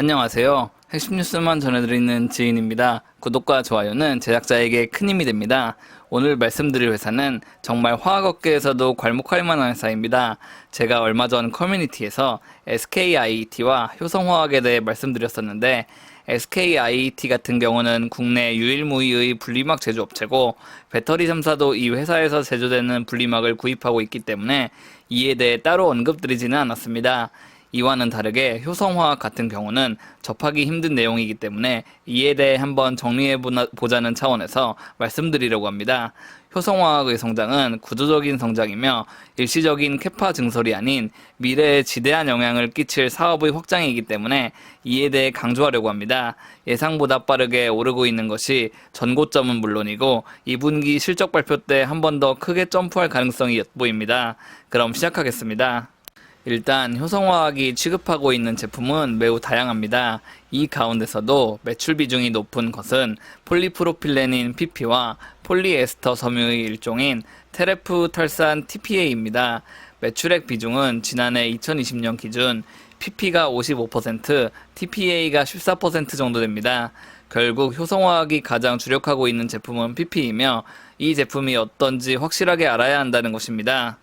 안녕하세요. 핵심 뉴스만 전해드리는 지인입니다. 구독과 좋아요는 제작자에게 큰 힘이 됩니다. 오늘 말씀드릴 회사는 정말 화학업계에서도 괄목할 만한 회사입니다. 제가 얼마 전 커뮤니티에서 SKIET와 효성화학에 대해 말씀드렸었는데 SKIET 같은 경우는 국내 유일무이의 분리막 제조업체고 배터리 3사도 이 회사에서 제조되는 분리막을 구입하고 있기 때문에 이에 대해 따로 언급드리지는 않았습니다. 이와는 다르게 효성화학 같은 경우는 접하기 힘든 내용이기 때문에 이에 대해 한번 정리해보자는 차원에서 말씀드리려고 합니다. 효성화학의 성장은 구조적인 성장이며 일시적인 캐파 증설이 아닌 미래에 지대한 영향을 끼칠 사업의 확장이기 때문에 이에 대해 강조하려고 합니다. 예상보다 빠르게 오르고 있는 것이 전고점은 물론이고 2분기 실적 발표 때 한 번 더 크게 점프할 가능성이 엿보입니다. 그럼 시작하겠습니다. 일단 효성화학이 취급하고 있는 제품은 매우 다양합니다. 이 가운데서도 매출 비중이 높은 것은 폴리프로필렌인 PP와 폴리에스터 섬유의 일종인 테레프탈산 TPA입니다. 매출액 비중은 지난해 2020년 기준 PP가 55%, TPA가 14% 정도 됩니다. 결국 효성화학이 가장 주력하고 있는 제품은 PP이며 이 제품이 어떤지 확실하게 알아야 한다는 것입니다.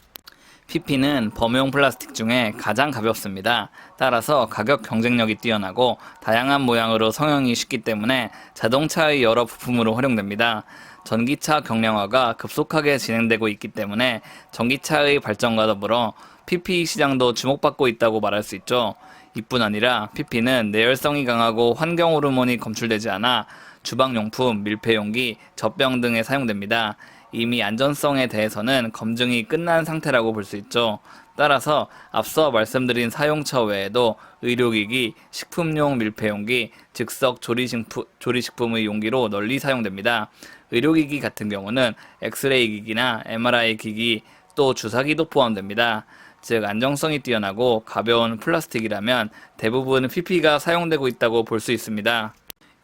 PP는 범용 플라스틱 중에 가장 가볍습니다. 따라서 가격 경쟁력이 뛰어나고 다양한 모양으로 성형이 쉽기 때문에 자동차의 여러 부품으로 활용됩니다. 전기차 경량화가 급속하게 진행되고 있기 때문에 전기차의 발전과 더불어 PP 시장도 주목받고 있다고 말할 수 있죠. 이뿐 아니라 PP는 내열성이 강하고 환경 호르몬이 검출되지 않아 주방용품, 밀폐용기, 젖병 등에 사용됩니다. 이미 안전성에 대해서는 검증이 끝난 상태라고 볼 수 있죠. 따라서 앞서 말씀드린 사용처 외에도 의료기기, 식품용 밀폐용기, 즉석 조리식품의 용기로 널리 사용됩니다. 의료기기 같은 경우는 엑스레이 기기나 MRI 기기, 또 주사기도 포함됩니다. 즉 안정성이 뛰어나고 가벼운 플라스틱이라면 대부분 PP가 사용되고 있다고 볼 수 있습니다.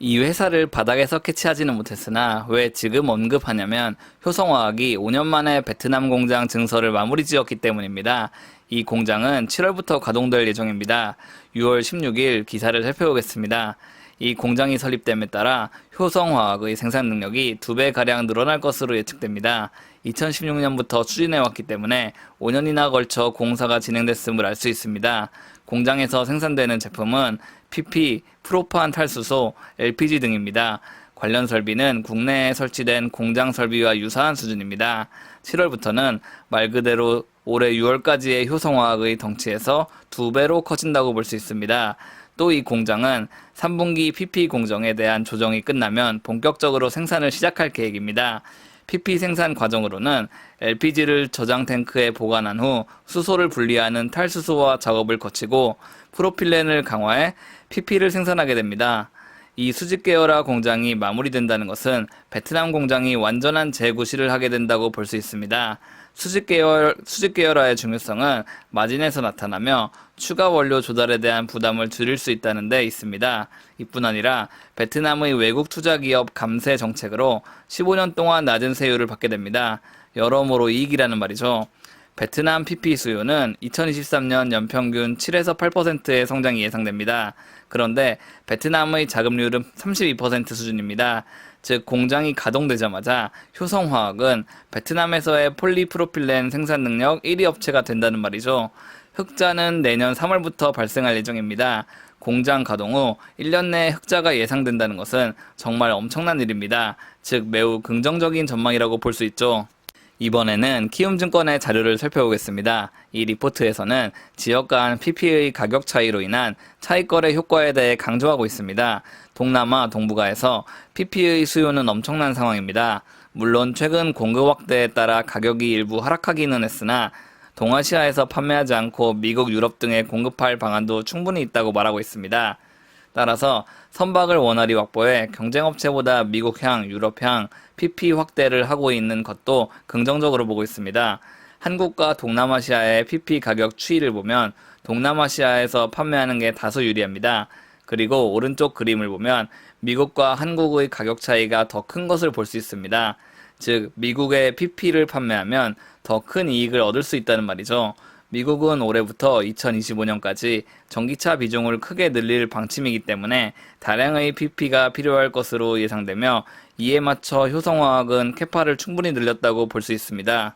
이 회사를 바닥에서 캐치하지는 못했으나 왜 지금 언급하냐면 효성화학이 5년 만에 베트남 공장 증설을 마무리 지었기 때문입니다. 이 공장은 7월부터 가동될 예정입니다. 6월 16일 기사를 살펴보겠습니다. 이 공장이 설립됨에 따라 효성화학의 생산 능력이 2배가량 늘어날 것으로 예측됩니다. 2016년부터 추진해왔기 때문에 5년이나 걸쳐 공사가 진행됐음을 알 수 있습니다. 공장에서 생산되는 제품은 PP, 프로판 탈수소, LPG 등입니다. 관련 설비는 국내에 설치된 공장 설비와 유사한 수준입니다. 7월부터는 말 그대로 올해 6월까지의 효성화학의 덩치에서 2배로 커진다고 볼 수 있습니다. 또 이 공장은 3분기 PP 공정에 대한 조정이 끝나면 본격적으로 생산을 시작할 계획입니다. PP 생산 과정으로는 LPG를 저장 탱크에 보관한 후 수소를 분리하는 탈수소화 작업을 거치고 프로필렌을 강화해 PP를 생산하게 됩니다. 이 수직 계열화 공장이 마무리된다는 것은 베트남 공장이 완전한 재구시를 하게 된다고 볼 수 있습니다. 수직 계열화의 중요성은 마진에서 나타나며 추가 원료 조달에 대한 부담을 줄일 수 있다는 데 있습니다. 이뿐 아니라 베트남의 외국 투자 기업 감세 정책으로 15년 동안 낮은 세율을 받게 됩니다. 여러모로 이익이라는 말이죠. 베트남 PP 수요는 2023년 연평균 7에서 8%의 성장이 예상됩니다. 그런데 베트남의 자금률은 32% 수준입니다. 즉 공장이 가동되자마자 효성화학은 베트남에서의 폴리프로필렌 생산 능력 1위 업체가 된다는 말이죠. 흑자는 내년 3월부터 발생할 예정입니다. 공장 가동 후 1년 내에 흑자가 예상된다는 것은 정말 엄청난 일입니다. 즉 매우 긍정적인 전망이라고 볼 수 있죠. 이번에는 키움증권의 자료를 살펴보겠습니다. 이 리포트에서는 지역 간 PP의 가격 차이로 인한 차익거래 효과에 대해 강조하고 있습니다. 동남아, 동북아에서 PP의 수요는 엄청난 상황입니다. 물론 최근 공급 확대에 따라 가격이 일부 하락하기는 했으나 동아시아에서 판매하지 않고 미국, 유럽 등에 공급할 방안도 충분히 있다고 말하고 있습니다. 따라서 선박을 원활히 확보해 경쟁업체보다 미국향, 유럽향 PP 확대를 하고 있는 것도 긍정적으로 보고 있습니다. 한국과 동남아시아의 PP 가격 추이를 보면 동남아시아에서 판매하는 게 다소 유리합니다. 그리고 오른쪽 그림을 보면 미국과 한국의 가격 차이가 더 큰 것을 볼 수 있습니다. 즉 미국의 PP를 판매하면 더 큰 이익을 얻을 수 있다는 말이죠. 미국은 올해부터 2025년까지 전기차 비중을 크게 늘릴 방침이기 때문에 다량의 PP가 필요할 것으로 예상되며 이에 맞춰 효성화학은 캐파를 충분히 늘렸다고 볼 수 있습니다.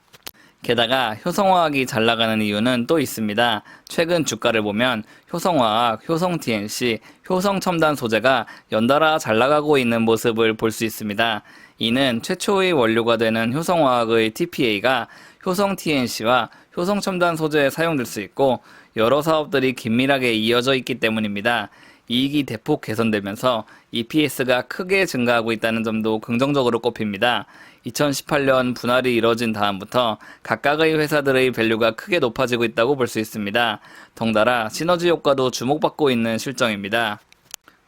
게다가 효성화학이 잘 나가는 이유는 또 있습니다. 최근 주가를 보면 효성화학, 효성TNC, 효성첨단 소재가 연달아 잘 나가고 있는 모습을 볼 수 있습니다. 이는 최초의 원료가 되는 효성화학의 TPA가 효성TNC와 효성첨단 소재에 사용될 수 있고 여러 사업들이 긴밀하게 이어져 있기 때문입니다. 이익이 대폭 개선되면서 EPS가 크게 증가하고 있다는 점도 긍정적으로 꼽힙니다. 2018년 분할이 이뤄진 다음부터 각각의 회사들의 밸류가 크게 높아지고 있다고 볼 수 있습니다. 덩달아 시너지 효과도 주목받고 있는 실정입니다.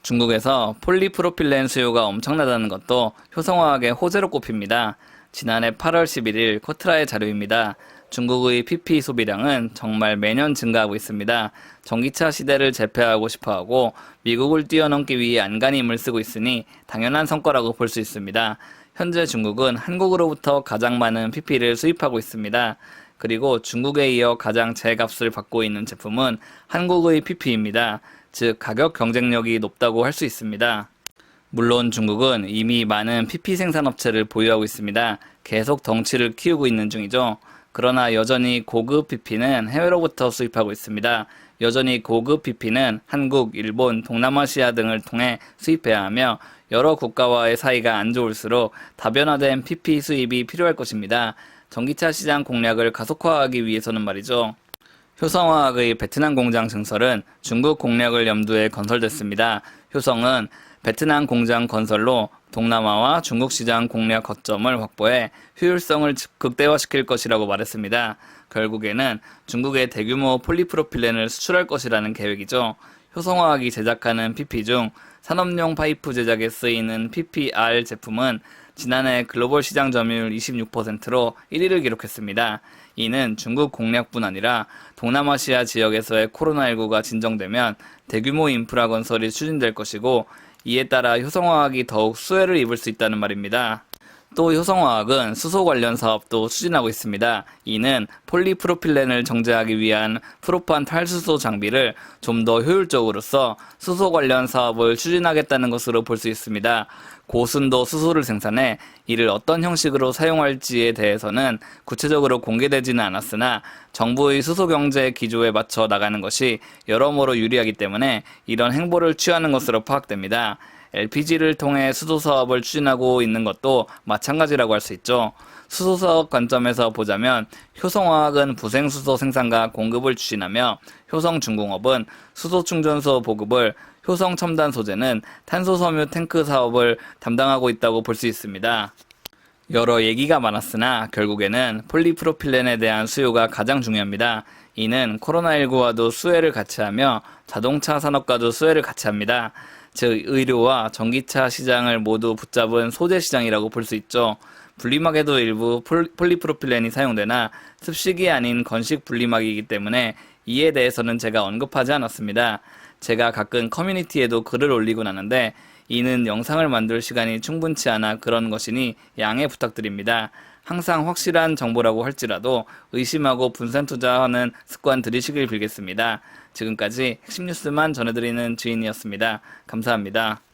중국에서 폴리프로필렌 수요가 엄청나다는 것도 효성화학의 호재로 꼽힙니다. 지난해 8월 11일 코트라의 자료입니다. 중국의 PP 소비량은 정말 매년 증가하고 있습니다. 전기차 시대를 제패하고 싶어하고 미국을 뛰어넘기 위해 안간히 힘을 쓰고 있으니 당연한 성과라고 볼 수 있습니다. 현재 중국은 한국으로부터 가장 많은 PP를 수입하고 있습니다. 그리고 중국에 이어 가장 제값을 받고 있는 제품은 한국의 PP입니다. 즉 가격 경쟁력이 높다고 할 수 있습니다. 물론 중국은 이미 많은 PP 생산업체를 보유하고 있습니다. 계속 덩치를 키우고 있는 중이죠. 그러나 여전히 고급 PP는 해외로부터 수입하고 있습니다. 여전히 고급 PP는 한국, 일본, 동남아시아 등을 통해 수입해야 하며 여러 국가와의 사이가 안 좋을수록 다변화된 PP 수입이 필요할 것입니다. 전기차 시장 공략을 가속화하기 위해서는 말이죠. 효성화학의 베트남 공장 증설은 중국 공략을 염두에 건설됐습니다. 효성은 베트남 공장 건설로 동남아와 중국 시장 공략 거점을 확보해 효율성을 극대화시킬 것이라고 말했습니다. 결국에는 중국에 대규모 폴리프로필렌을 수출할 것이라는 계획이죠. 효성화학이 제작하는 PP 중 산업용 파이프 제작에 쓰이는 PPR 제품은 지난해 글로벌 시장 점유율 26%로 1위를 기록했습니다. 이는 중국 공략뿐 아니라 동남아시아 지역에서의 코로나19가 진정되면 대규모 인프라 건설이 추진될 것이고 이에 따라 효성화학이 더욱 수혜를 입을 수 있다는 말입니다. 또 효성화학은 수소 관련 사업도 추진하고 있습니다. 이는 폴리프로필렌을 정제하기 위한 프로판 탈수소 장비를 좀 더 효율적으로 써 수소 관련 사업을 추진하겠다는 것으로 볼 수 있습니다. 고순도 수소를 생산해 이를 어떤 형식으로 사용할지에 대해서는 구체적으로 공개되지는 않았으나 정부의 수소 경제 기조에 맞춰 나가는 것이 여러모로 유리하기 때문에 이런 행보를 취하는 것으로 파악됩니다. LPG를 통해 수소 사업을 추진하고 있는 것도 마찬가지라고 할 수 있죠. 수소 사업 관점에서 보자면 효성화학은 부생수소 생산과 공급을 추진하며 효성중공업은 수소 충전소 보급을, 효성첨단 소재는 탄소섬유 탱크 사업을 담당하고 있다고 볼 수 있습니다. 여러 얘기가 많았으나 결국에는 폴리프로필렌에 대한 수요가 가장 중요합니다. 이는 코로나19와도 수혜를 같이 하며 자동차 산업과도 수혜를 같이 합니다. 즉 의료와 전기차 시장을 모두 붙잡은 소재 시장이라고 볼 수 있죠. 분리막에도 일부 폴리프로필렌이 사용되나 습식이 아닌 건식 분리막이기 때문에 이에 대해서는 제가 언급하지 않았습니다. 제가 가끔 커뮤니티에도 글을 올리곤 하는데 이는 영상을 만들 시간이 충분치 않아 그런 것이니 양해 부탁드립니다. 항상 확실한 정보라고 할지라도 의심하고 분산 투자하는 습관 들이시길 빌겠습니다. 지금까지 핵심 뉴스만 전해드리는 주인이었습니다. 감사합니다.